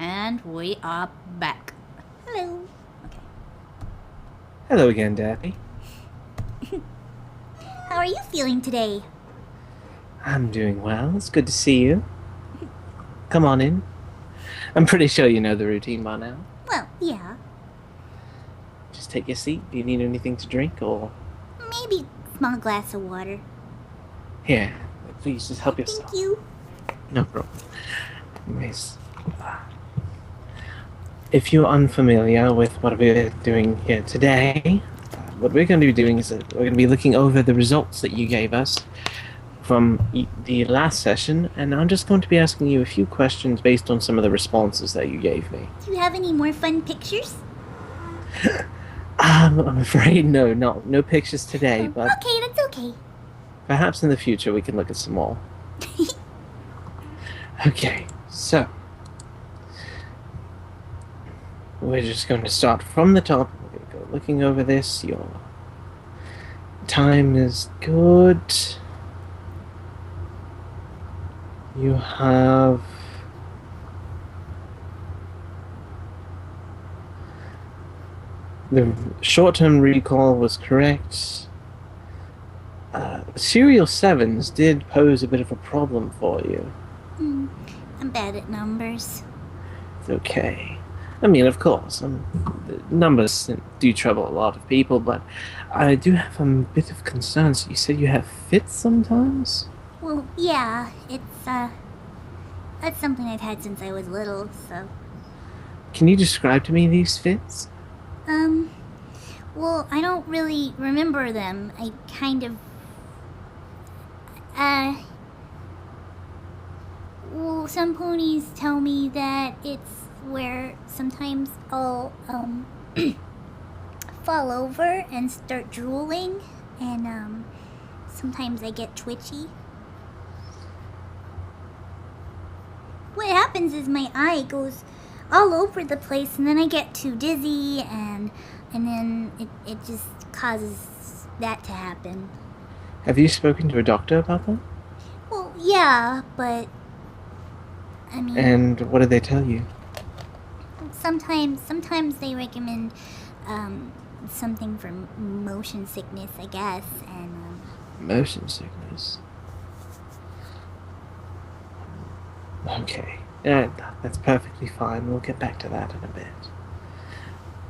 And we are back. Hello. Okay. Hello again, Derpy. How are you feeling today? I'm doing well. It's good to see you. Come on in. I'm pretty sure you know the routine by now. Well, yeah. Just take your seat. Do you need anything to drink or... Maybe a small glass of water. Here, please just help Thank yourself. you. No problem. Anyways, if you're unfamiliar with what we're doing here today, what we're going to be doing is that we're going to be looking over the results that you gave us from the last session, and I'm just going to be asking you a few questions based on some of the responses that you gave me. Do you have any more fun pictures? I'm afraid no pictures today, but Okay, that's okay. perhaps in the future we can look at some more. Okay, so we're just going to start from the top. We're going to go looking over this. Your time is good. You have the short-term recall was correct. Serial 7s did pose a bit of a problem for you. I'm bad at numbers. It's okay. I mean, of course, numbers do trouble a lot of people, but I do have a bit of concerns. You said you have fits sometimes? Well, yeah, it's, that's something I've had since I was little, so. Can you describe to me these fits? Well, I don't really remember them. I kind of, well, some ponies tell me that it's where sometimes I'll, fall over and start drooling, and, sometimes I get twitchy. What happens is my eye goes all over the place, and then I get too dizzy, and then it just causes that to happen. Have you spoken to a doctor about that? Well, yeah, but I mean, And what did they tell you? sometimes they recommend something for motion sickness, I guess, and Motion sickness. Okay. Yeah, that's perfectly fine. We'll get back to that in a bit.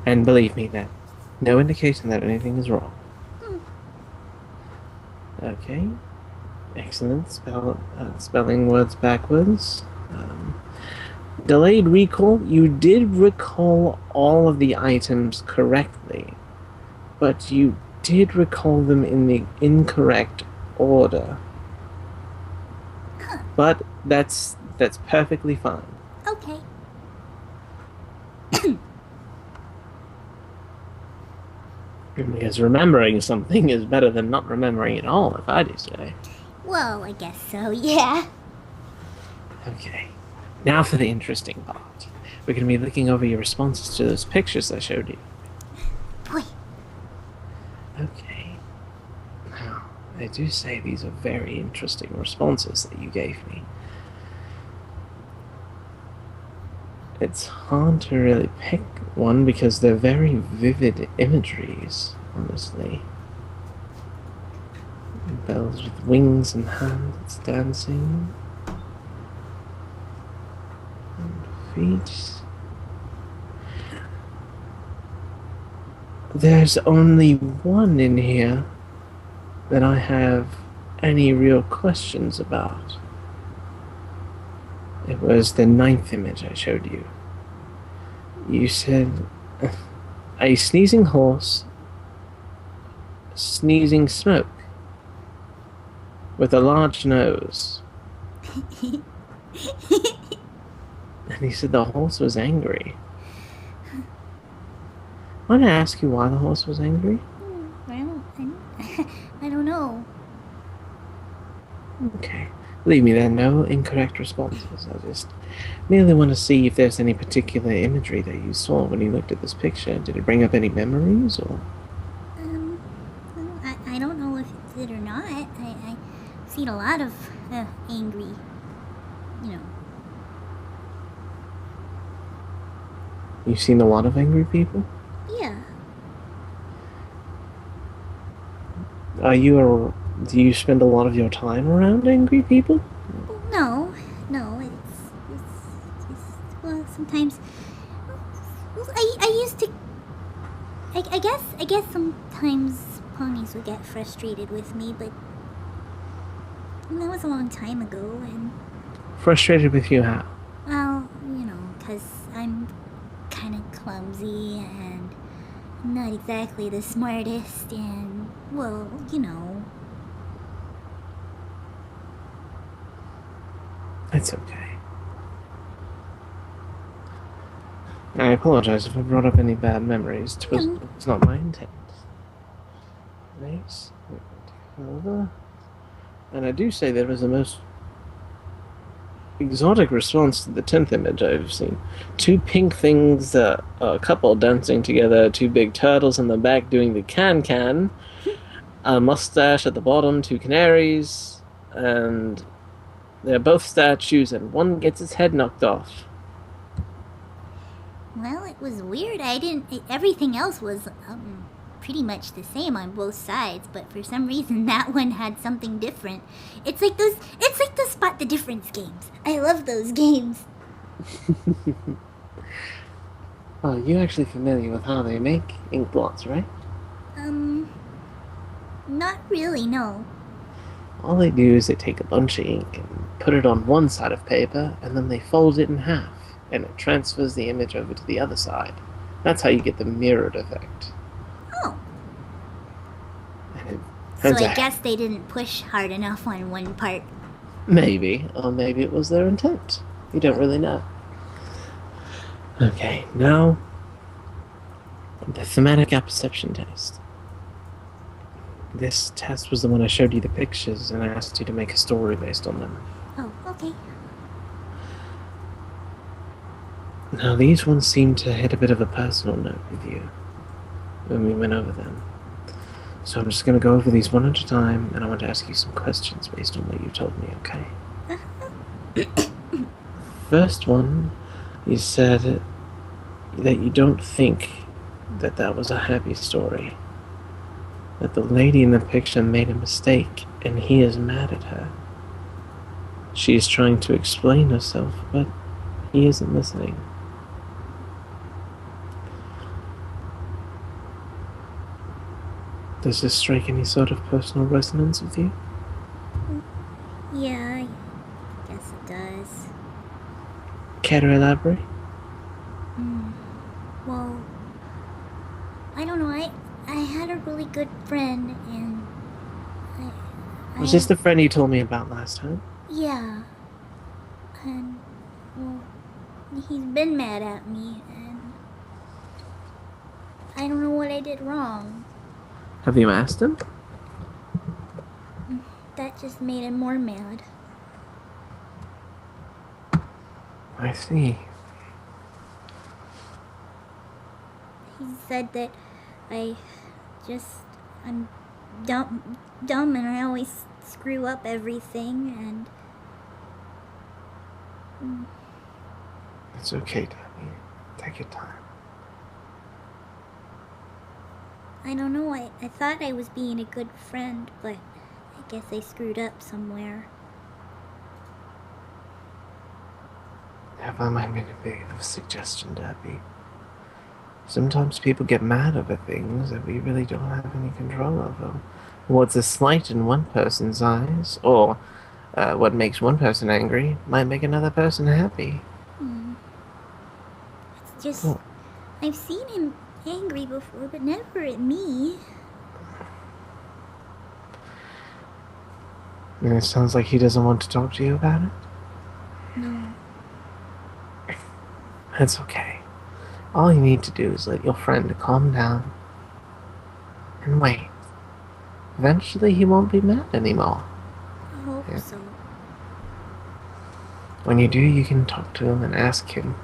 And believe me, that no indication that anything is wrong. Okay. Excellent. Spelling words backwards. Delayed recall. You did recall all of the items correctly, but you did recall them in the incorrect order. But that's perfectly fine. okay. Because remembering something is better than not remembering it all, if I do say. Well, I guess so, yeah. Okay. Now for the interesting part. We're going to be looking over your responses to those pictures I showed you. Boy. Okay. Now, I do say these are very interesting responses that you gave me. It's hard to really pick one because they're very vivid imageries, honestly. Bells with wings and hands dancing. And feet. There's only one in here that I have any real questions about. It was the 9th image I showed you. You said a sneezing horse, sneezing smoke, with a large nose. And he said the horse was angry. Want to ask you why the horse was angry? I don't know. Okay. Leave me there. No incorrect responses. I just merely want to see if there's any particular imagery that you saw when you looked at this picture. Did it bring up any memories, or? I don't know if it did or not. I've seen a lot of angry, You've seen a lot of angry people? Yeah. Do you spend a lot of your time around angry people? No, no, it's well, sometimes. Well, I used to. I guess sometimes ponies would get frustrated with me, but that was a long time ago, and Frustrated with you how? well, 'cause I'm kind of clumsy and not exactly the smartest, and well, It's okay. I apologize if I brought up any bad memories. It's not my intent. Nice. And I do say there was the most exotic response to the 10th image I've seen. Two pink things, a couple dancing together, two big turtles in the back doing the can, a mustache at the bottom, two canaries, and they're both statues, and one gets its head knocked off. Well, it was weird. Everything else was pretty much the same on both sides, but for some reason that one had something different. It's like the spot the difference games. I love those games. Oh, you're actually familiar with how they make inkblots, right? Not really, no. All they do is they take a bunch of ink and put it on one side of paper, and then they fold it in half, and it transfers the image over to the other side. That's how you get the mirrored effect. Oh. So I guess they didn't push hard enough on one part. Maybe, or maybe it was their intent. You don't really know. Okay, now the thematic apperception test. This test was the one I showed you the pictures and I asked you to make a story based on them. Oh, okay. Now, these ones seem to hit a bit of a personal note with you when we went over them. So I'm just going to go over these one at a time, and I want to ask you some questions based on what you told me, okay? First one, you said that you don't think that that was a happy story. That the lady in the picture made a mistake, and he is mad at her. She is trying to explain herself, but he isn't listening. Does this strike any sort of personal resonance with you? Yeah, I guess it does. Care to elaborate? Well, I don't know. I had a really good friend, and Was this the friend you told me about last time? Yeah. And, well, he's been mad at me, and I don't know what I did wrong. Have you asked him? That just made him more mad. I see. He said that I'm dumb, and I always screw up everything, and It's okay, Danny. Take your time. I don't know. I thought I was being a good friend, but I guess I screwed up somewhere. If I might make a bit of a suggestion, Derpy. Sometimes people get mad over things that we really don't have any control over. What's a slight in one person's eyes, or what makes one person angry, might make another person happy. It's just, I've seen him angry before, but never at me. And it sounds like he doesn't want to talk to you about it? No. That's okay. All you need to do is let your friend calm down and wait. Eventually he won't be mad anymore. I hope so. When you do, you can talk to him and ask him.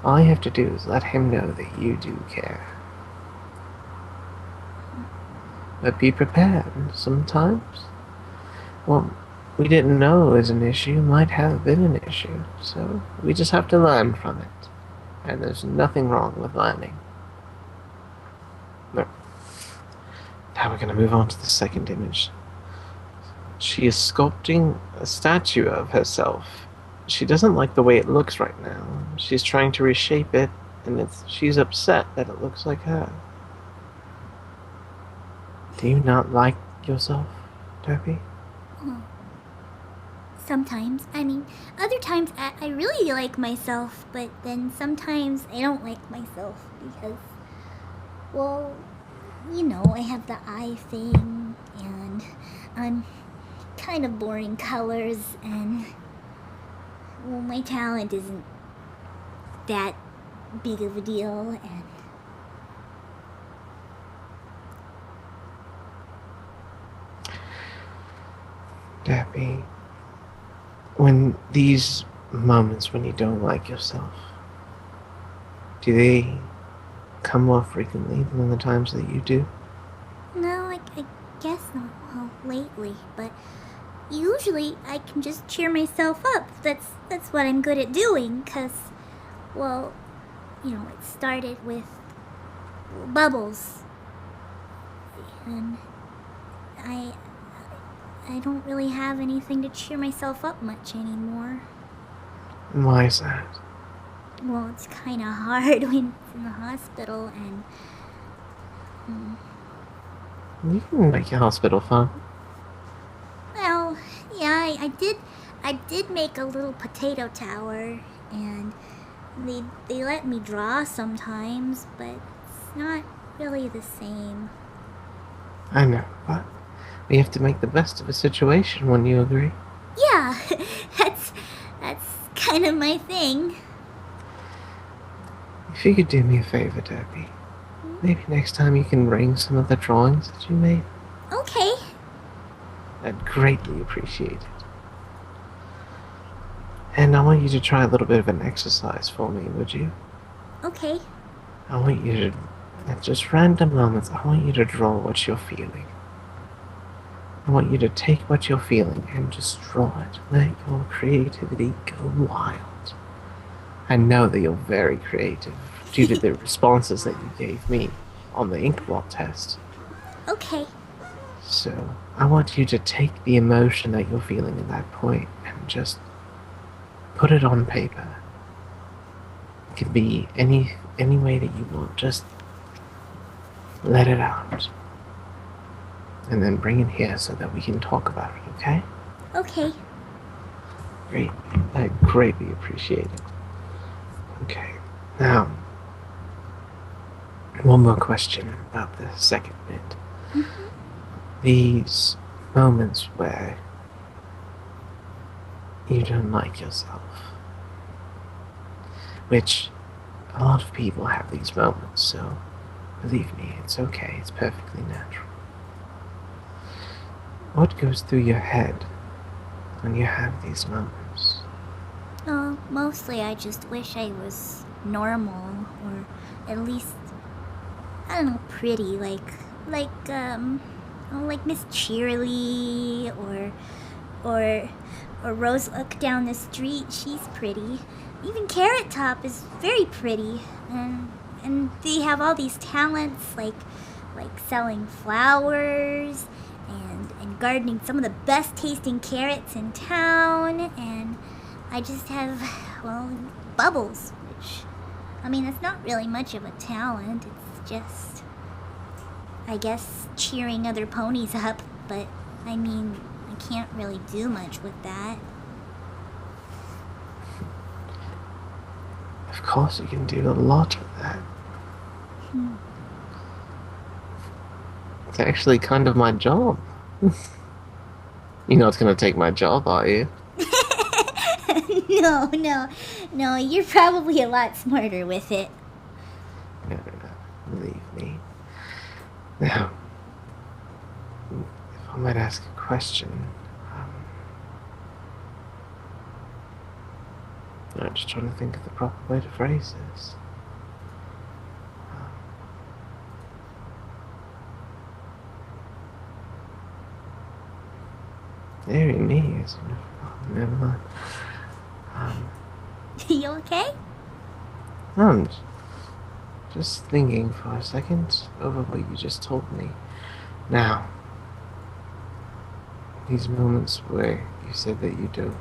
All you have to do is let him know that you do care. But be prepared. Sometimes what we didn't know is an issue might have been an issue, so we just have to learn from it. and there's nothing wrong with learning. No. Now we're going to move on to the second image. She is sculpting a statue of herself. She doesn't like the way it looks right now. She's trying to reshape it, and she's upset that it looks like her. Do you not like yourself, Derpy? Oh. Sometimes. I mean, other times I really like myself, but then sometimes I don't like myself because, well, you know, I have the eye thing, and I'm kind of boring colors, and, well, my talent isn't that big of a deal, and Derpy, when these moments when you don't like yourself, do they come more frequently than the times that you do? no, I guess not. Well, lately, but usually I can just cheer myself up. That's what I'm good at doing, 'cause, well, you know, it started with bubbles, and I don't really have anything to cheer myself up much anymore. And why is that? Well, it's kind of hard when it's in the hospital, and You can make your hospital fun. well, yeah, I did make a little potato tower, and they let me draw sometimes, but it's not really the same. I know, but we have to make the best of a situation, wouldn't you agree? Yeah, that's kind of my thing. If you could do me a favor, Derpy, maybe next time you can bring some of the drawings that you made. Okay. I'd greatly appreciate it. And I want you to try a little bit of an exercise for me, would you? Okay. I want you to, at just random moments, I want you to draw what you're feeling. I want you to take what you're feeling and just draw it. Let your creativity go wild. I know that you're very creative due to the responses that you gave me on the Inkblot test. Okay. So I want you to take the emotion that you're feeling at that point and just put it on paper. It could be any way that you want. Just let it out. And then bring it here so that we can talk about it, okay? Okay. Great. I greatly appreciate it. Okay. Now, one more question about the second bit. Mm-hmm. These moments where you don't like yourself, which a lot of people have these moments, so believe me, it's okay, it's perfectly natural. What goes through your head when you have these moments? Oh, mostly I just wish I was normal, or at least, I don't know, pretty, like Miss Cheerily, or Rose Look down the street, she's pretty. Even Carrot Top is very pretty, and they have all these talents, like selling flowers, and gardening some of the best tasting carrots in town, and I just have, well, bubbles, which, I mean, it's not really much of a talent, it's just, I guess, cheering other ponies up, but, I mean, I can't really do much with that. Of course you can do a lot with that. It's actually kind of my job. You're not going to take my job, are you? No, you're probably a lot smarter with it. No, believe me. Now, if I might ask a question, I'm just trying to think of the proper way to phrase this. Deary me, never mind. You okay? I'm just thinking for a second over what you just told me. Now, these moments where you said that you don't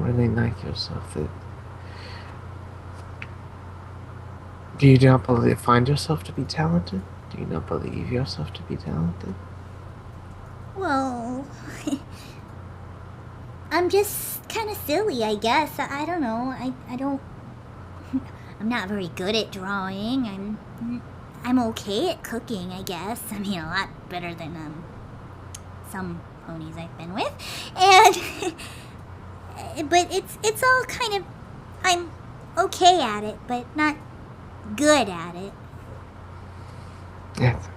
really like yourself, that do you not find yourself to be talented? Do you not believe yourself to be talented? Well, I'm just kind of silly, I guess. I don't know. I don't. I'm not very good at drawing. I'm okay at cooking, I guess. I mean, a lot better than some ponies I've been with, and but it's all kind of. I'm okay at it, but not good at it. Yes.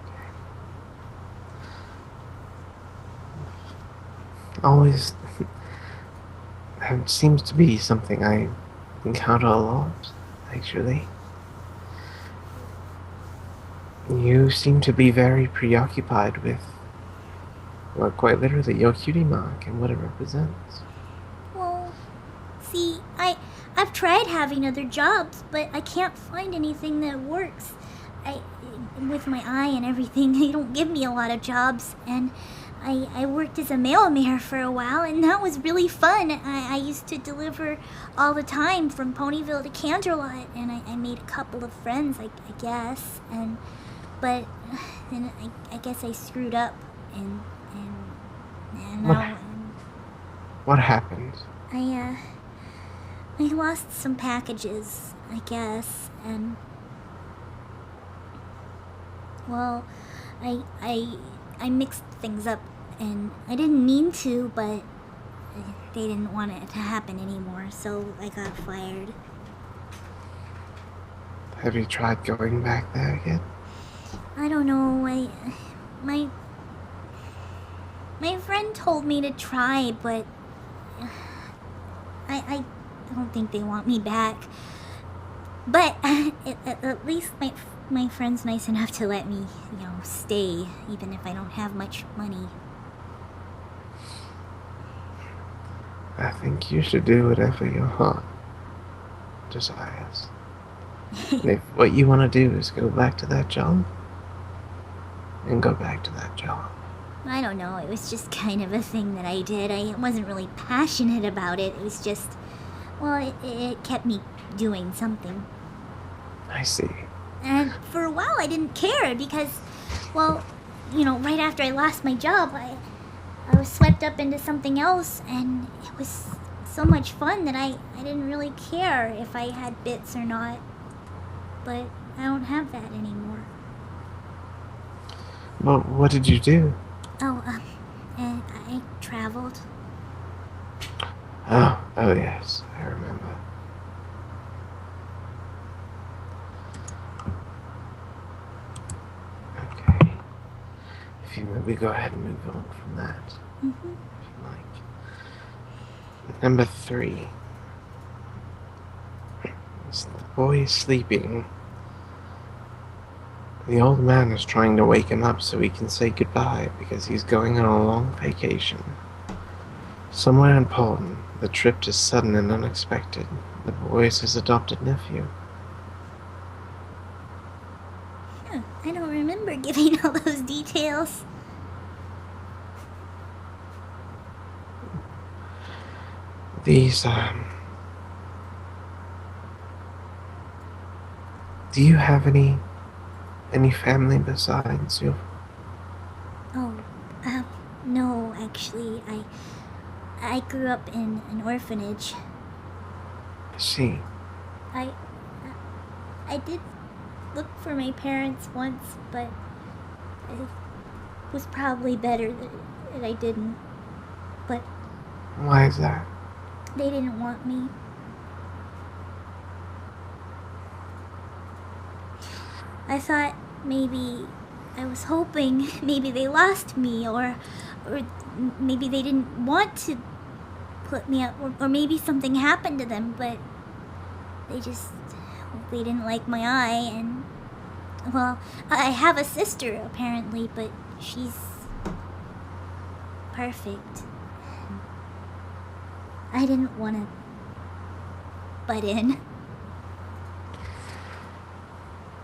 Always. That seems to be something I encounter a lot, actually. You seem to be very preoccupied with, well, quite literally, your cutie mark and what it represents. Well, see, I've tried having other jobs, but I can't find anything that works. With my eye and everything, they don't give me a lot of jobs, and I worked as a mail mare for a while, and that was really fun. I used to deliver all the time from Ponyville to Canterlot, and I made a couple of friends, I guess, but then I guess I screwed up, and now What happened? I lost some packages, I guess, and well, I mixed things up, and I didn't mean to, but they didn't want it to happen anymore, so I got fired. Have you tried going back there again? I don't know. My friend told me to try, but I don't think they want me back. But at least my friend's nice enough to let me, stay, even if I don't have much money. I think you should do whatever your heart desires. If what you want to do is go back to that job, then go back to that job. I don't know, it was just kind of a thing that I did. I wasn't really passionate about it. It was just, well, it kept me doing something. I see. And for a while I didn't care because, well, right after I lost my job, I was swept up into something else, and it was so much fun that I didn't really care if I had bits or not. But I don't have that anymore. Well, what did you do? Oh, and I traveled. Oh yes, I remember. Okay. If you maybe go ahead and move on from that, if you like. Number 3. As the boy is sleeping, the old man is trying to wake him up so he can say goodbye because he's going on a long vacation. Somewhere in Poland, the trip is sudden and unexpected. The boy is his adopted nephew. I don't remember giving all those details. These, do you have any family besides your... Oh, no, actually, I grew up in an orphanage. I see. I did look for my parents once, but it was probably better that I didn't. But Why is that? they didn't want me. I thought I was hoping maybe they lost me, or maybe they didn't want to put me up, or maybe something happened to them, but they didn't like my eye, and, well, I have a sister, apparently, but she's perfect. I didn't want to butt in.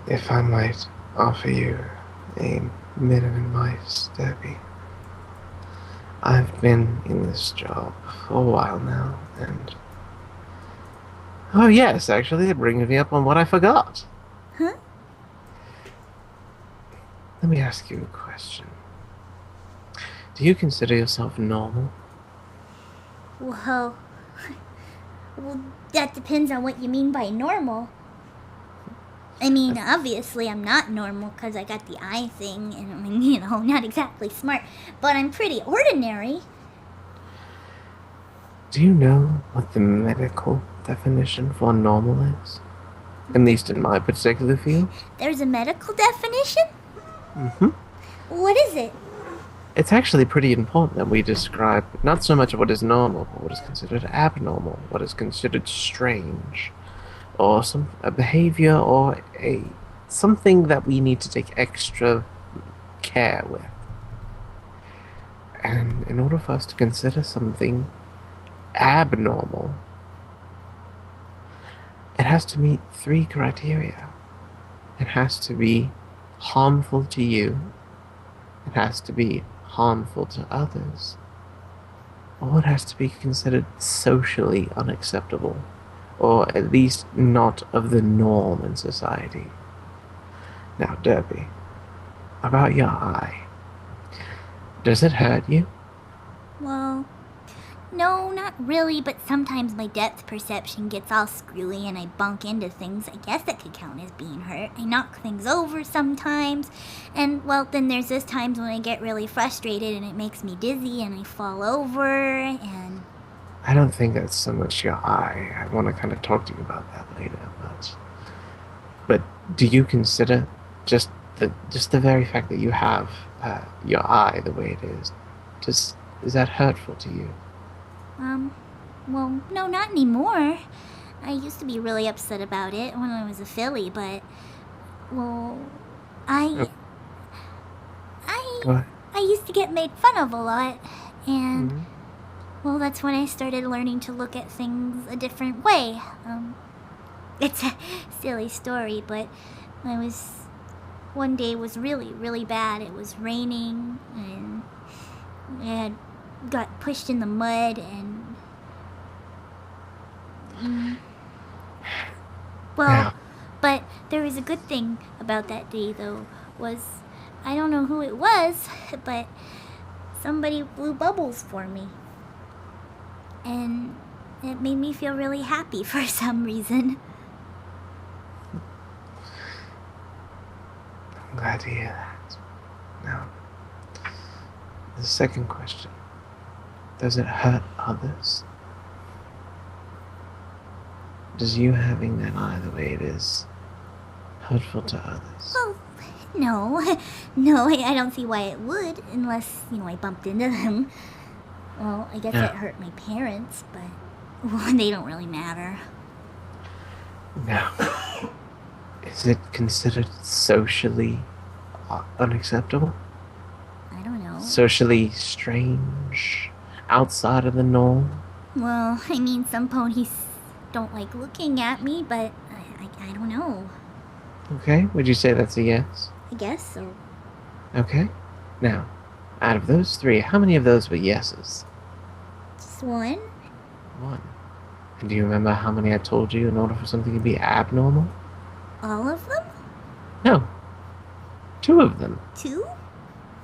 if I might offer you a bit of advice, Derpy. I've been in this job for a while now, and... Oh yes, actually, it brings me up on what I forgot. Huh? Let me ask you a question. Do you consider yourself normal? Well, well, that depends on what you mean by normal. I mean, obviously I'm not normal because I got the eye thing, and I mean, not exactly smart, but I'm pretty ordinary. Do you know what the medical definition for normal is? At least in my particular field? There's a medical definition? Mm-hmm. What is it? It's actually pretty important that we describe not so much what is normal, but what is considered abnormal, what is considered strange, or a behavior or something that we need to take extra care with. And in order for us to consider something abnormal, it has to meet 3 criteria. It has to be harmful to you, it has to be harmful to others, or it has to be considered socially unacceptable, or at least not of the norm in society. Now, Derpy, about your eye. Does it hurt you? Well, no, not really, but sometimes my depth perception gets all screwy and I bunk into things. I guess that could count as being hurt. I knock things over sometimes, and, well, then there's those times when I get really frustrated and it makes me dizzy and I fall over, and... I don't think that's so much your eye. I want to kind of talk to you about that later, but do you consider just the very fact that you have your eye the way it is that hurtful to you? Well, no, not anymore. I used to be really upset about it when I was a filly, but, well, I used to get made fun of a lot, and, well, that's when I started learning to look at things a different way. It's a silly story, but one day was really, really bad. It was raining, and I had got pushed in the mud, and well, but there was a good thing about that day, though, was I don't know who it was, but somebody blew bubbles for me, and it made me feel really happy for some reason. I'm glad to hear that. Now, the second question. Does it hurt others? Does you having that eye the way it is hurtful to others? Well, no. No, I don't see why it would, unless, I bumped into them. Well, I guess it hurt my parents, but, well, they don't really matter. Now, is it considered socially unacceptable? I don't know. Socially strange? Outside of the norm? Well, I mean, some ponies don't like looking at me, but I don't know. Okay, would you say that's a yes? I guess so. Okay. Now, out of those 3, how many of those were yeses? Just one? 1. And do you remember how many I told you in order for something to be abnormal? All of them? No. 2 of them. 2? Oh.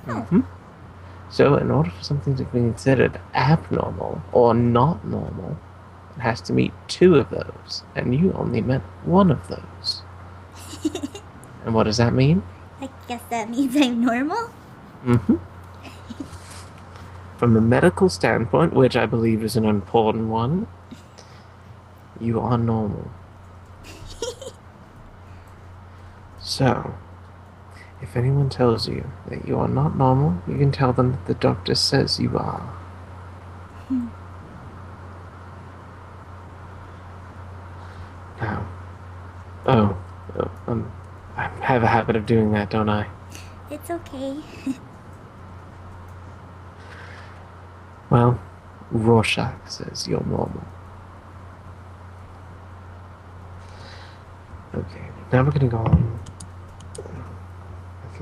Mm-hmm. So, in order for something to be considered abnormal or not normal, it has to meet 2 of those, and you only met 1 of those. And what does that mean? I guess that means I'm normal? Mm-hmm. From a medical standpoint, which I believe is an important one, you are normal. So, if anyone tells you that you are not normal, you can tell them that the doctor says you are. Now, I have a habit of doing that, don't I? It's okay. Well, Rorschach says you're normal. Okay, now we're gonna go on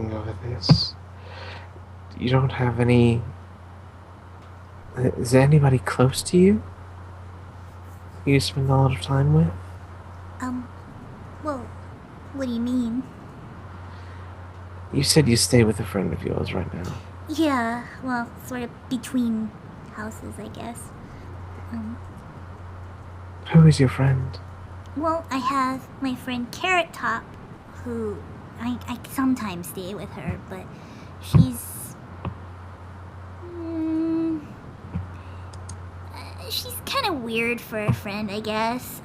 looking over this. You don't have any... Is there anybody close to you? You spend a lot of time with? Well, what do you mean? You said you stay with a friend of yours right now. Yeah, well, sort of between houses, I guess. Who is your friend? Well, I have my friend Carrot Top, who I sometimes stay with her, but she's... she's kind of weird for a friend, I guess.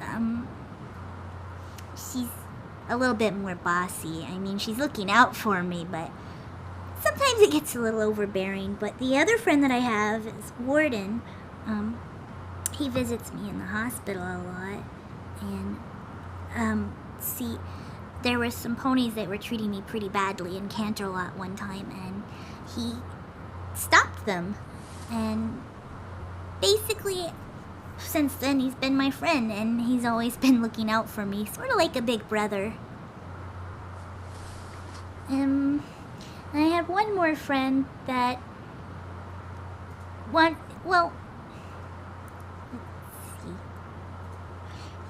She's a little bit more bossy. I mean, she's looking out for me, but sometimes it gets a little overbearing. But the other friend that I have is Warden. He visits me in the hospital a lot. And, see, there were some ponies that were treating me pretty badly in Canterlot one time, and he stopped them. And basically, since then, he's been my friend, and he's always been looking out for me, sort of like a big brother. I have one more friend that... well, let's see.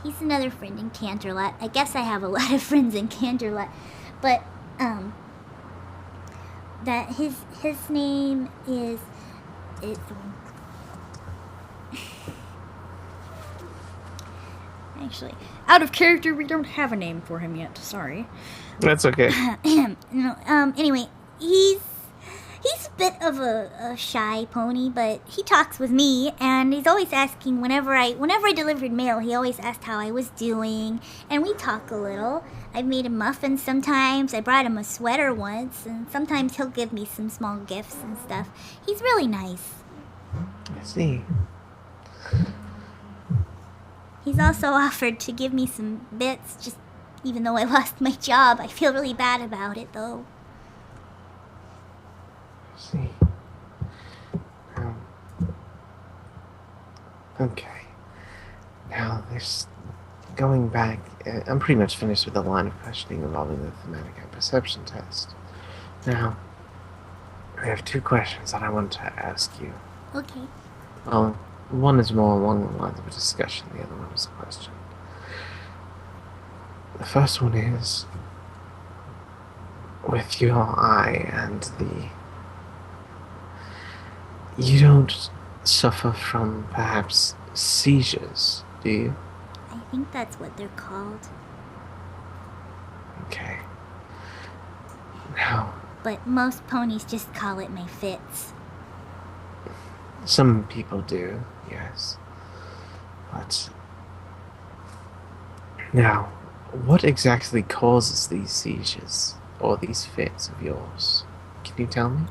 He's another friend in Canterlot. I guess I have a lot of friends in Canterlot, but, that his name is... Actually, out of character, we don't have a name for him yet. Sorry. That's okay. Anyway, he's a bit of a shy pony, but he talks with me, and he's always asking whenever I delivered mail, he always asked how I was doing, and we talk a little. I've made him muffins sometimes. I brought him a sweater once, and sometimes he'll give me some small gifts and stuff. He's really nice. I see. He's also offered to give me some bits, just even though I lost my job. I feel really bad about it, though. I see. Okay. Now, this... Going back, I'm pretty much finished with the line of questioning involving the thematic and perception test. Now, I have 2 questions that I want to ask you. Okay. Well, one is more along the lines of a discussion, the other one is a question. The first one is, with your eye and the... You don't suffer from, perhaps, seizures, do you? I think that's what they're called. Okay. Now... But most ponies just call it my fits. Some people do, yes. But... Now, what exactly causes these seizures, or these fits of yours? Can you tell me?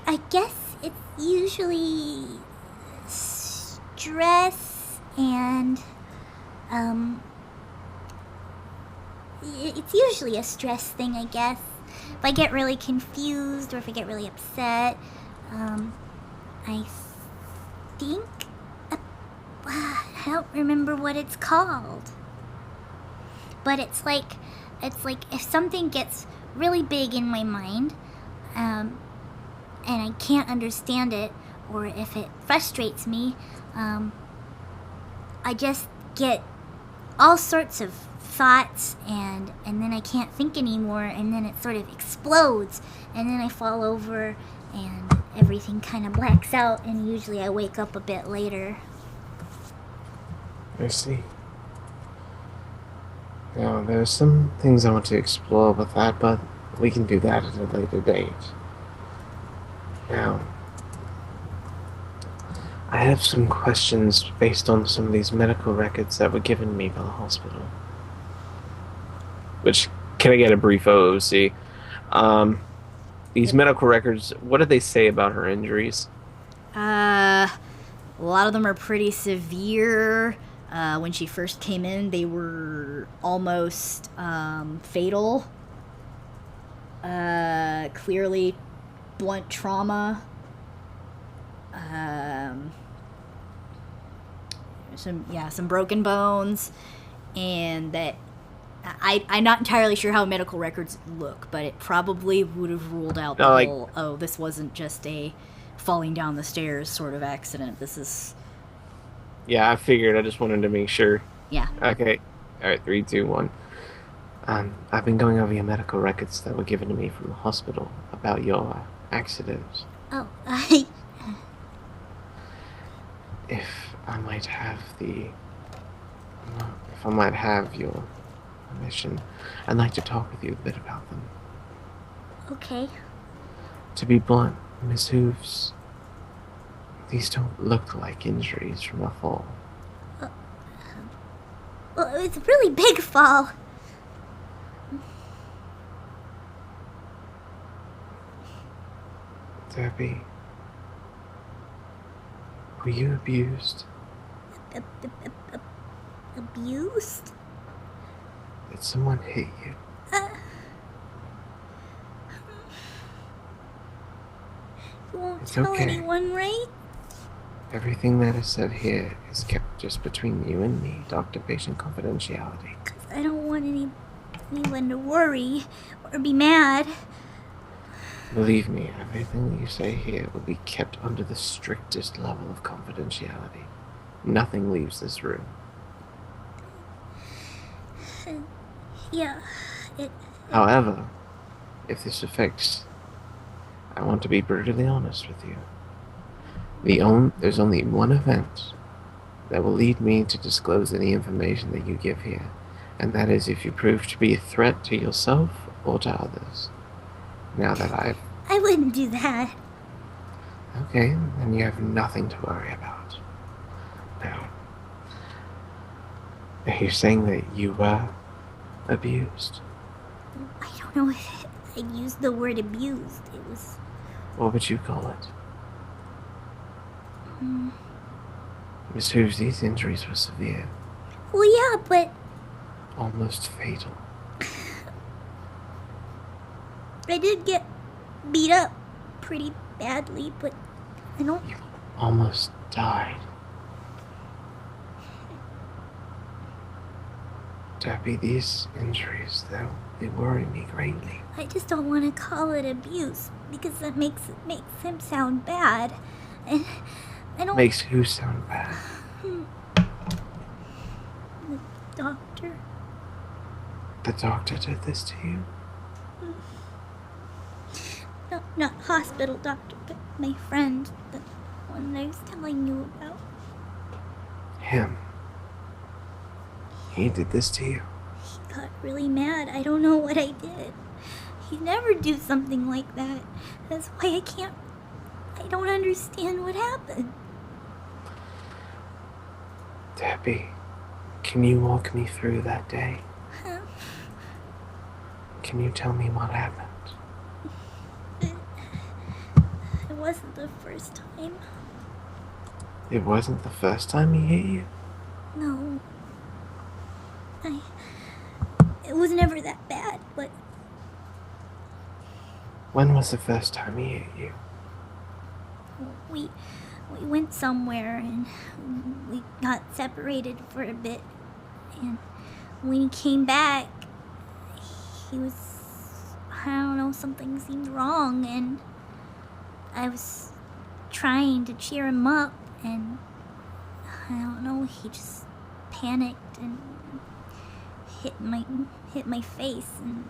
I guess it's usually stress and, it's usually a stress thing, I guess. If I get really confused or if I get really upset, I think, I don't remember what it's called. But it's like if something gets really big in my mind, and I can't understand it, or if it frustrates me, I just get all sorts of thoughts, and then I can't think anymore, and then it sort of explodes, and then I fall over, and everything kind of blacks out, and usually I wake up a bit later. I see. Now, there's some things I want to explore with that, but we can do that at a later date. Now, I have some questions based on some of these medical records that were given me by the hospital. Which, can I get a brief OOC? These medical records, what did they say about her injuries? A lot of them are pretty severe. When she first came in, they were almost fatal. Clearly blunt trauma. Some broken bones, and that I'm not entirely sure how medical records look, but it probably would have ruled out the No, like- whole, oh, this wasn't just a falling down the stairs sort of accident. This is, Yeah, I figured. I just wanted to make sure. yeah. Okay. All right, 3, 2, 1. I've been going over your medical records that were given to me from the hospital about your accident. Oh, If I might have your permission, I'd like to talk with you a bit about them. okay. To be blunt, Miss Hooves, these don't look like injuries from a fall. Well, it's a really big fall. Derpy, were you abused? Abused? Did someone hit you? You won't It's tell okay. anyone, right? Everything that is said here is kept just between you and me, doctor-patient confidentiality. 'Cause I don't want anyone to worry or be mad. Believe me, everything that you say here will be kept under the strictest level of confidentiality. Nothing leaves this room. Yeah, However, if this affects, I want to be brutally honest with you. There's only one event that will lead me to disclose any information that you give here, and that is if you prove to be a threat to yourself or to others. Now that I wouldn't do that. Okay, then you have nothing to worry about. Now, are you saying that you were abused? I don't know if I used the word abused. It was... What would you call it? Miss Hooves, these injuries were severe, Well, yeah, but almost fatal. I did get beat up pretty badly, but I don't... You almost died. Derpy, these injuries, they worry me greatly. I just don't want to call it abuse because that makes him sound bad. And I don't... Makes who sound bad? The doctor... The doctor did this to you? No, not hospital doctor, but my friend, the one I was telling you about. Him. He did this to you? He got really mad. I don't know what I did. He'd never do something like that. That's why I don't understand what happened. Derpy, can you walk me through that day? Huh? Can you tell me what happened? It wasn't the first time. It wasn't the first time he hit you? No. It was never that bad, but When was the first time he hit you? we went somewhere and we got separated for a bit. And when he came back, he was, I don't know, something seemed wrong, and I was trying to cheer him up, and I don't know, he just panicked and hit my face and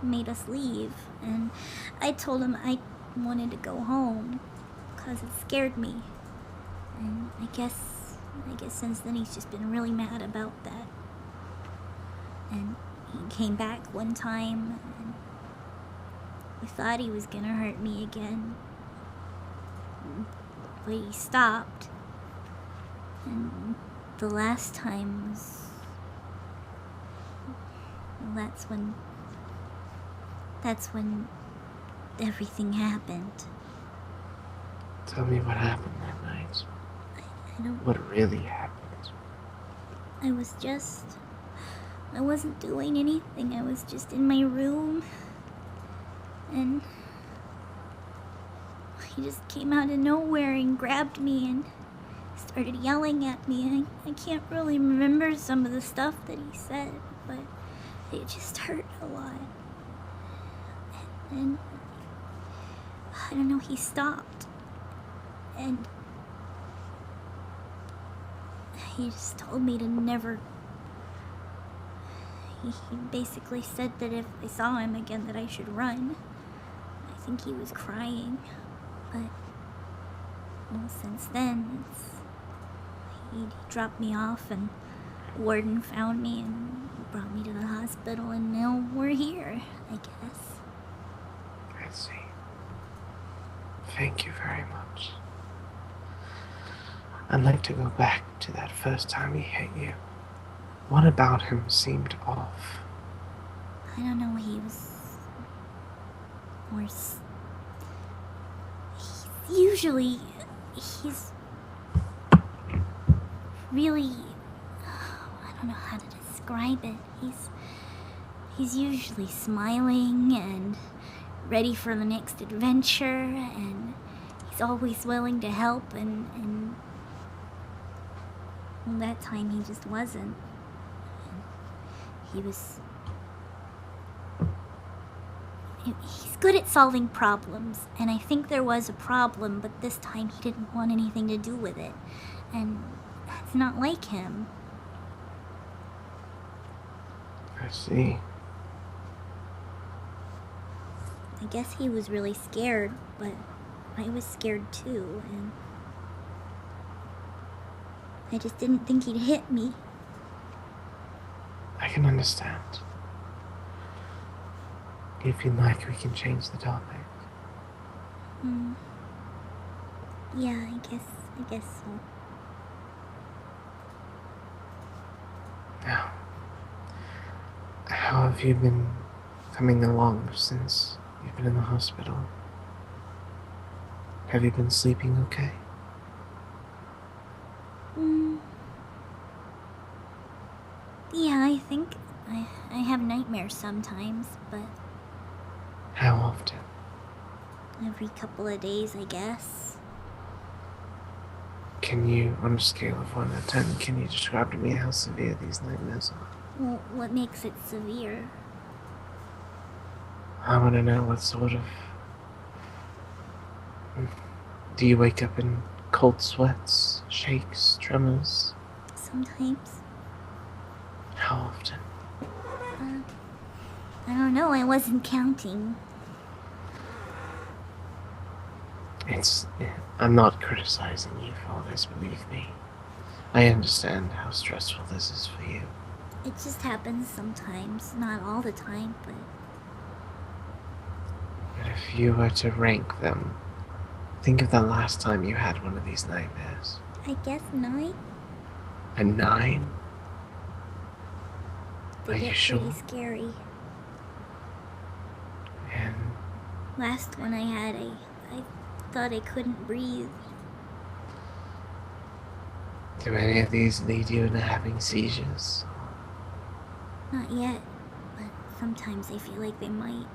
made us leave. And I told him I wanted to go home because it scared me. And I guess since then he's just been really mad about that. And he came back one time and we thought he was gonna hurt me again, but he stopped. And the last time was, well, that's when everything happened. Tell me what happened that night. I don't... What really happened? I wasn't doing anything. I was just in my room, and he just came out of nowhere and grabbed me and started yelling at me. I can't really remember some of the stuff that he said, but it just hurt a lot. And I don't know, he stopped. And he just told me to never... He basically said that if I saw him again that I should run. I think he was crying. But, well, since then, he dropped me off and Warden found me and brought me to the hospital, and now we're here, I guess. I see. Thank you very much. I'd like to go back to that first time he hit you. What about him seemed off? I don't know, he was worse. He's really, I don't know how to describe it. He's usually smiling and ready for the next adventure, and he's always willing to help, and well, that time he just wasn't. He's good at solving problems, and I think there was a problem, but this time he didn't want anything to do with it, and that's not like him. I see. I guess he was really scared, but I was scared too, and I just didn't think he'd hit me. I can understand. If you'd like, we can change the topic. Yeah, I guess so. Now, how have you been coming along since you've been in the hospital? Have you been sleeping okay? Yeah, I think I have nightmares sometimes, but How often? every couple of days, I guess. Can you, on a scale of 1 to 10, can you describe to me how severe these nightmares are? Well, what makes it severe? I want to know what sort of... Do you wake up in cold sweats, shakes, tremors? Sometimes. How often? I don't know, I wasn't counting. I'm not criticizing you for all this, believe me. I understand how stressful this is for you. It just happens sometimes, not all the time, but But if you were to rank them, think of the last time you had one of these nightmares. I guess 9. A 9? They Are get you sure? pretty scary. And Last one I had, I thought I couldn't breathe. do any of these lead you into having seizures? Not yet, but sometimes I feel like they might.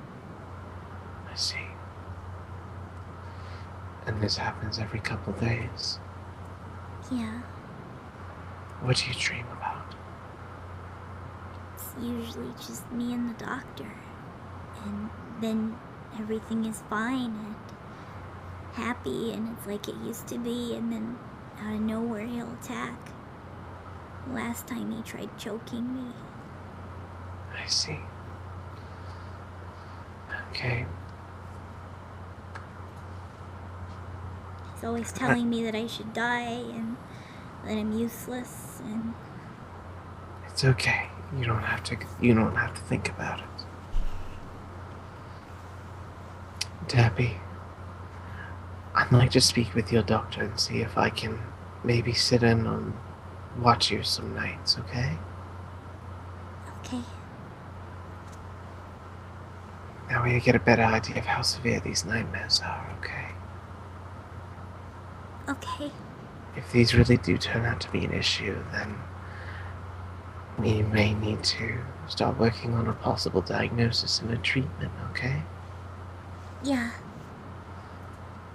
I see. And this happens every couple days. Yeah, What do you dream about? it's usually just me and the doctor. And then everything is fine and happy, and it's like it used to be, and then out of nowhere he'll attack. Last time he tried choking me. I see. Okay. He's always telling me that I should die and that I'm useless, and It's okay. You don't have to think about it. Derpy, I'd like to speak with your doctor and see if I can maybe sit in on watch you some nights, okay? okay. That way you get a better idea of how severe these nightmares are, okay? Okay. If these really do turn out to be an issue, then we may need to start working on a possible diagnosis and a treatment, okay? Yeah.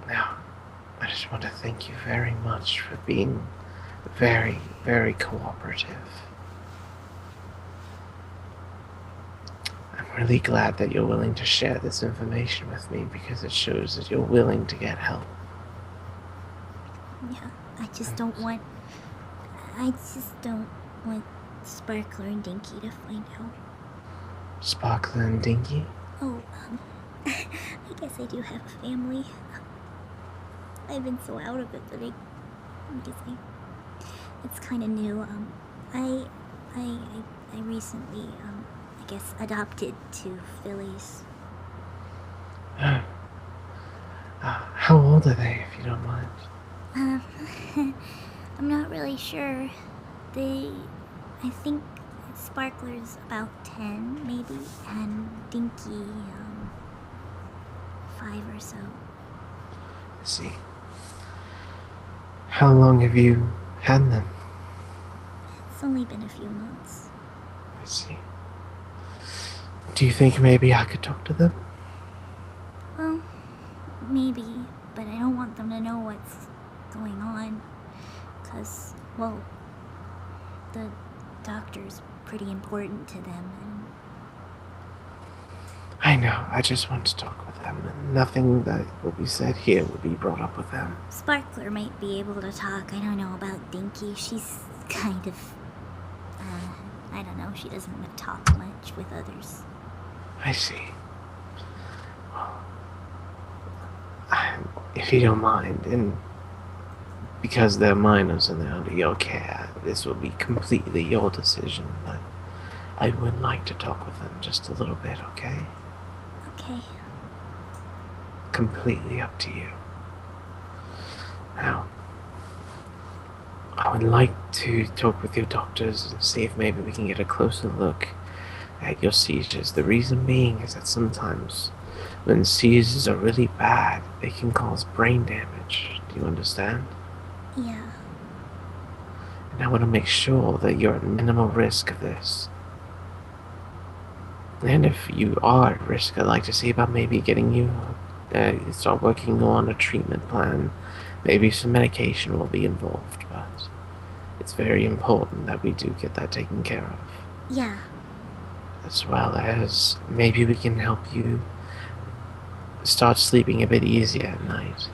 Now, I just want to thank you very much for being very, very cooperative. really glad that you're willing to share this information with me because it shows that you're willing to get help. Yeah, I just don't want Sparkler and Dinky to find out. Sparkler and Dinky? Oh, I guess I do have a family. I've been so out of it that it's kind of new. I recently, I guess, adopted 2 fillies. How old are they, if you don't mind? I'm not really sure. I think Sparkler's about 10, maybe, and Dinky, 5 or so. I see. How long have you had them? It's only been a few months. I see. Do you think maybe I could talk to them? Well, maybe, but I don't want them to know what's going on. 'Cause, well, the doctor's pretty important to them, and I know, I just want to talk with them, and nothing that will be said here will be brought up with them. Sparkler might be able to talk. I don't know about Dinky. She's kind of, I don't know, she doesn't talk much with others. I see. Well, if you don't mind, and because they're minors and they're under your care, this will be completely your decision, but I would like to talk with them just a little bit, okay? Okay. Completely up to you. Now, I would like to talk with your doctors and see if maybe we can get a closer look at your seizures. The reason being is that sometimes when seizures are really bad, they can cause brain damage. Do you understand? Yeah. And I want to make sure that you're at minimal risk of this. And if you are at risk, I'd like to see about maybe getting you start working on a treatment plan. Maybe some medication will be involved, but it's very important that we do get that taken care of. Yeah. As well as maybe we can help you start sleeping a bit easier at night.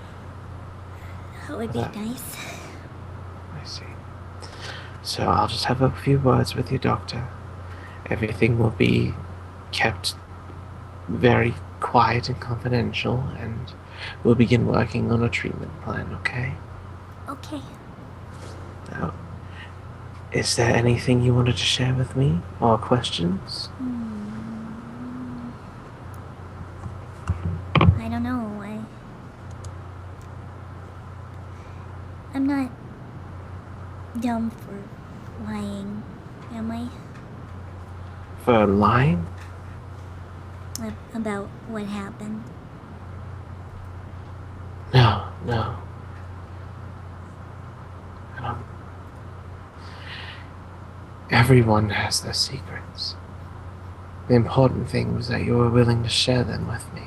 That would be nice. I see. So I'll just have a few words with your doctor. Everything will be kept very quiet and confidential, and we'll begin working on a treatment plan, okay? Okay. Now, is there anything you wanted to share with me, or questions? I don't know. I'm not dumb for lying, am I? For lying? About what happened. No. Everyone has their secrets. The important thing was that you were willing to share them with me.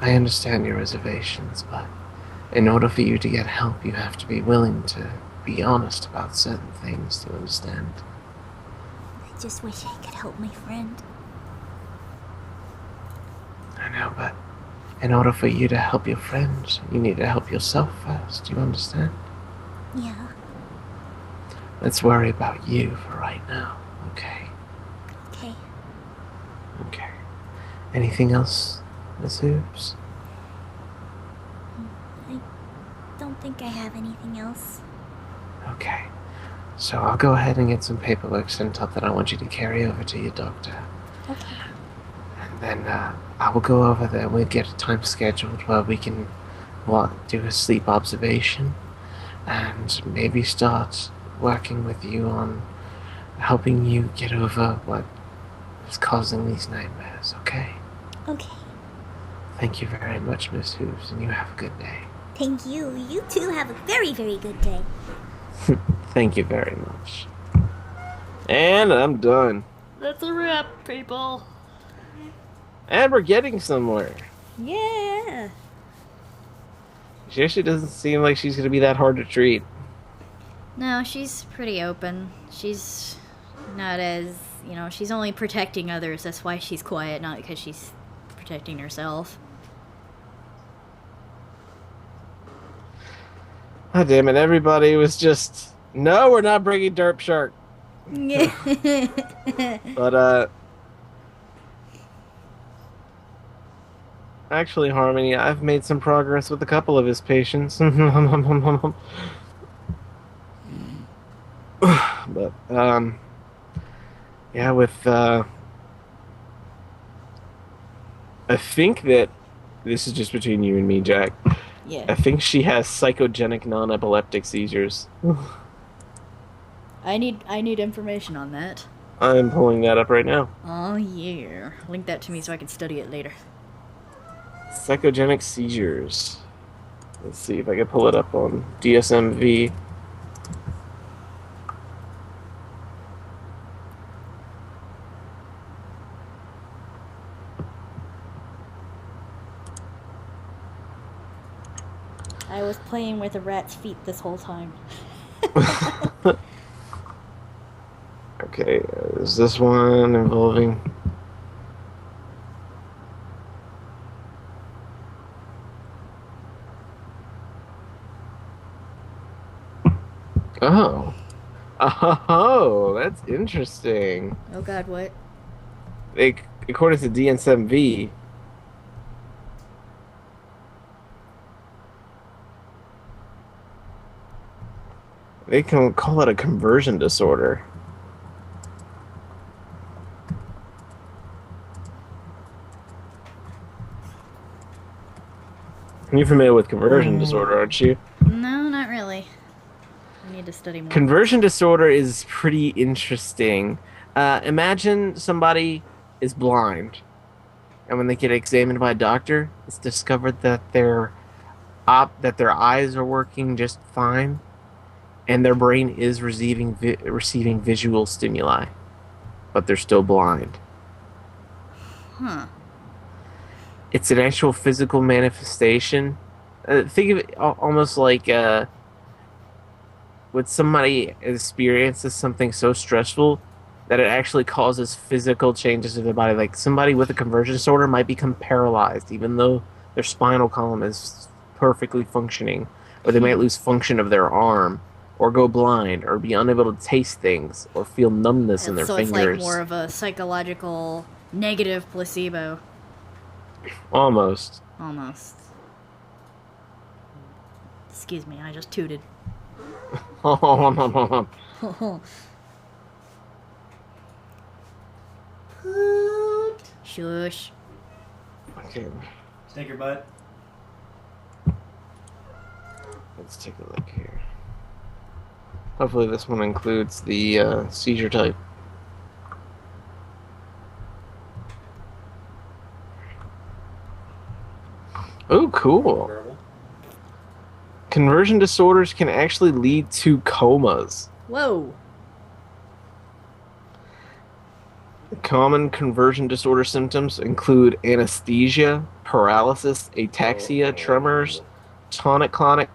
I understand your reservations, but in order for you to get help, you have to be willing to be honest about certain things, do you understand? I just wish I could help my friend. I know, but in order for you to help your friend, you need to help yourself first, do you understand? Yeah. Let's worry about you for right now, okay? Okay. Okay. Anything else, Miss Hoops? I don't think I have anything else. Okay. So I'll go ahead and get some paperwork sent up that I want you to carry over to your doctor. Okay. And then I will go over there. We'll get a time scheduled where we can do a sleep observation and maybe start working with you on helping you get over what is causing these nightmares, okay? Okay. Thank you very much, Miss Hoops, and you have a good day. Thank you. You too have a very, very good day. Thank you very much. And I'm done. That's a wrap, people. And we're getting somewhere. Yeah. She actually doesn't seem like she's going to be that hard to treat. No, she's pretty open. She's not as you know, she's only protecting others. That's why she's quiet, not because she's protecting herself. Oh, damn it. Everybody was just, no, we're not bringing Derpshark. But, actually, Harmony, I've made some progress with a couple of his patients. But, yeah, I think that this is just between you and me, Jack. Yeah. I think she has psychogenic non-epileptic seizures. I need information on that. I'm pulling that up right now. Oh yeah. Link that to me so I can study it later. Psychogenic seizures. Let's see if I can pull it up on DSMV. I was playing with a rat's feet this whole time. Okay, is this one involving... Oh. Oh, that's interesting. Oh god, what? According to DSMV, they can call it a conversion disorder. You're familiar with conversion disorder, aren't you? No, not really. I need to study more. Conversion disorder is pretty interesting. Imagine somebody is blind, and when they get examined by a doctor, it's discovered that their eyes are working just fine, and their brain is receiving visual stimuli, but they're still blind. Huh. It's an actual physical manifestation. Think of it almost like when somebody experiences something so stressful that it actually causes physical changes in their body. Like somebody with a conversion disorder might become paralyzed even though their spinal column is perfectly functioning, or they might lose function of their arm, or go blind, or be unable to taste things, or feel numbness in their fingers. So it's like more of a psychological negative placebo. Almost. Excuse me, I just tooted. Shush. Okay, Stink your butt. let's take a look here. Hopefully this one includes the seizure type. Oh, cool. Verbal. Conversion disorders can actually lead to comas. Whoa. Common conversion disorder symptoms include anesthesia, paralysis, ataxia, tremors, tonic-clonic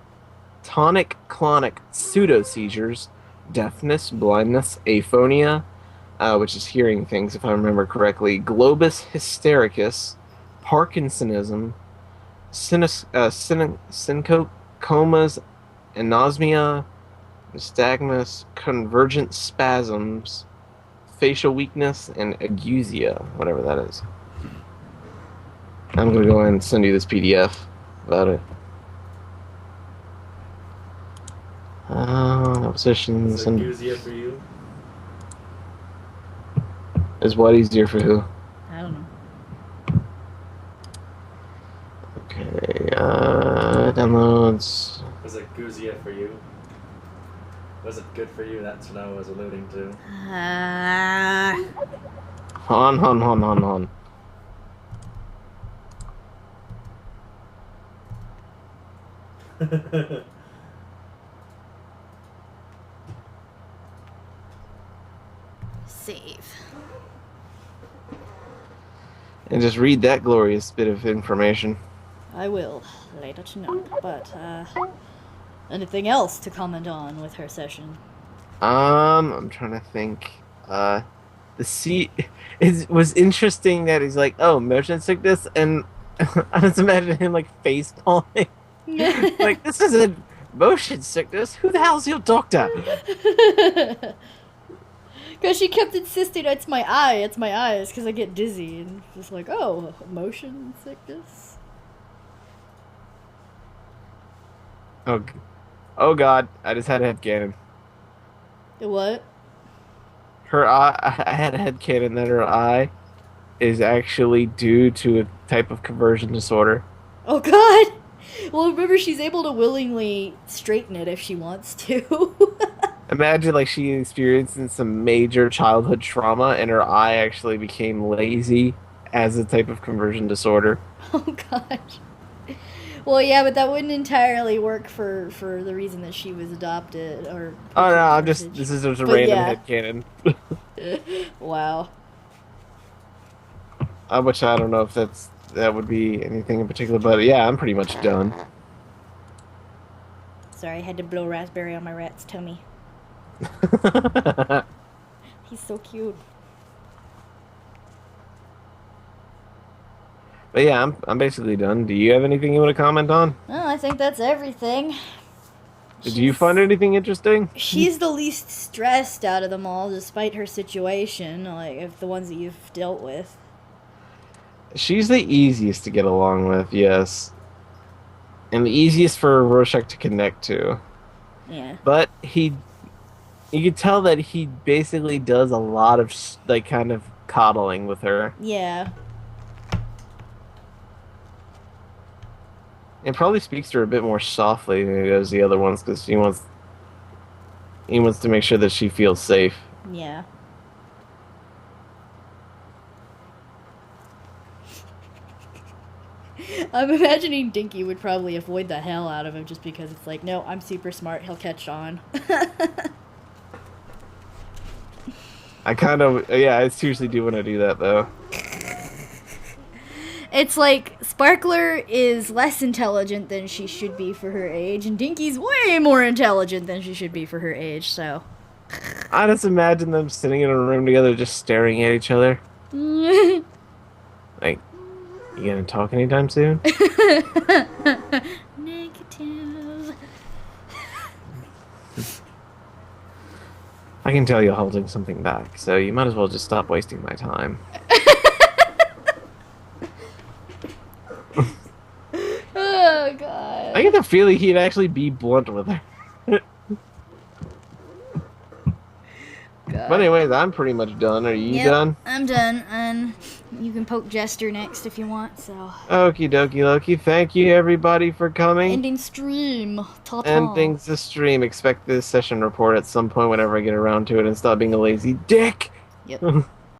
pseudo-seizures, deafness, blindness, aphonia, which is hearing things if I remember correctly, globus hystericus, Parkinsonism, syncope, comas, anosmia, nystagmus, convergent spasms, facial weakness, and agusia, whatever that is. I'm going to go ahead and send you this PDF about it. Oppositions Is and it easier for you? is what easier for who? I don't know. Okay, downloads. Was it Guzia for you? Was it good for you? That's what I was alluding to. On. Save. And just read that glorious bit of information. I will later tonight. But anything else to comment on with her session? I'm trying to think. it was interesting that he's like, oh, motion sickness, and I just imagine him like face palming. Like, this isn't motion sickness. Who the hell's your doctor? Because she kept insisting, it's my eyes, because I get dizzy. And just like, oh, motion sickness? Oh God, I just had a headcanon. What? Her eye, I had a headcanon that her eye is actually due to a type of conversion disorder. Oh God! Well, remember, she's able to willingly straighten it if she wants to. Imagine like she experienced some major childhood trauma and her eye actually became lazy as a type of conversion disorder. Oh gosh. Well, yeah, but that wouldn't entirely work for the reason that she was adopted or. Oh no, this is just a But random yeah. headcanon. Wow. Which I don't know if that would be anything in particular, but yeah, I'm pretty much done. Sorry, I had to blow raspberry on my rat's tummy. He's so cute. But yeah, I'm basically done. Do you have anything you want to comment on? Well, I think that's everything. Did you find anything interesting? She's the least stressed out of them all, despite her situation, like, of the ones that you've dealt with. She's the easiest to get along with, yes. And the easiest for Rorschach to connect to. Yeah. But you can tell that he basically does a lot of, like, kind of coddling with her. Yeah. And probably speaks to her a bit more softly than he does the other ones, because he wants to make sure that she feels safe. Yeah. I'm imagining Dinky would probably avoid the hell out of him just because it's like, no, I'm super smart, he'll catch on. I seriously do want to do that, though. It's like, Sparkler is less intelligent than she should be for her age, and Dinky's way more intelligent than she should be for her age, so. I just imagine them sitting in a room together just staring at each other. Like, you gonna talk anytime soon? Negative. I can tell you're holding something back, so you might as well just stop wasting my time. Oh, God. I get the feeling he'd actually be blunt with her. God. But anyways, I'm pretty much done. Are you done? I'm done, and you can poke Jester next if you want, so. Okie dokie Loki. Thank you everybody for coming. Ending stream. Ta-ta. Ending the stream. Expect this session report at some point whenever I get around to it and stop being a lazy dick. Yep.